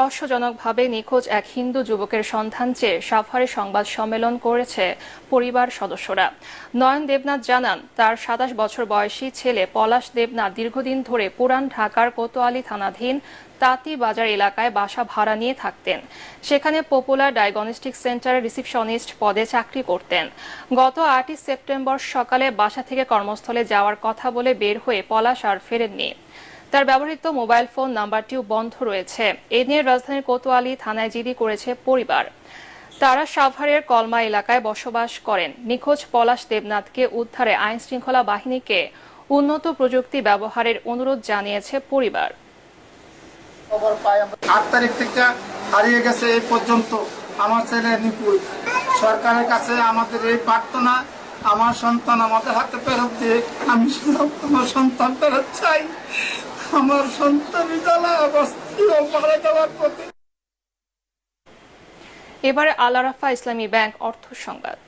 রহস্যজনকভাবে নিখোঁজ এক হিন্দু যুবকের সন্ধান চেয়ে সাভারে সংবাদ সম্মেলন করেছে পরিবার সদস্যরা। নয়ন দেবনাথ জানান, তার ২৭ বছর বয়সী ছেলে পলাশ দেবনাথ দীর্ঘদিন ধরে পুরান ঢাকার কোতোয়ালি থানাধীন তাঁতি বাজার এলাকায় বাসা ভাড়া নিয়ে থাকতেন। সেখানে পপুলার ডায়াগনস্টিক সেন্টারের রিসিপশনিস্ট পদে চাকরি করতেন। গত ৮ই সেপ্টেম্বর সকালে বাসা থেকে কর্মস্থলে যাওয়ার কথা বলে বের হয়ে পলাশ আর ফেরেননি। তার ব্যবহৃত মোবাইল ফোন নাম্বারটিও বন্ধ রয়েছে। এ নিয়ে রাজধানীর কোতোয়ালি থানায় জিডি করেছে পরিবার। তারা সাভারের কলমা এলাকায় বসবাস করেন। নিখোঁজ পলাশ দেবনাথকে উদ্ধারে আইন শৃঙ্খলা বাহিনীকে উন্নত প্রযুক্তি ব্যবহারের অনুরোধ জানিয়েছে পরিবার। ৮ তারিখ থেকে হারিয়ে গেছে এই পর্যন্ত আমার ছেলে নিখোঁজ। সরকারের কাছে আমাদের এই প্রার্থনা, আমার সন্তান আমাদের হাতে ফেরত দিয়ে আমি আমার সন্তান ফেরত চাই। আমার সন্তান জ্বালা অবস্থিত মারা যাওয়ার পথে। এবারে আল আরাফা ইসলামী ব্যাংক অর্থ সংবাদ।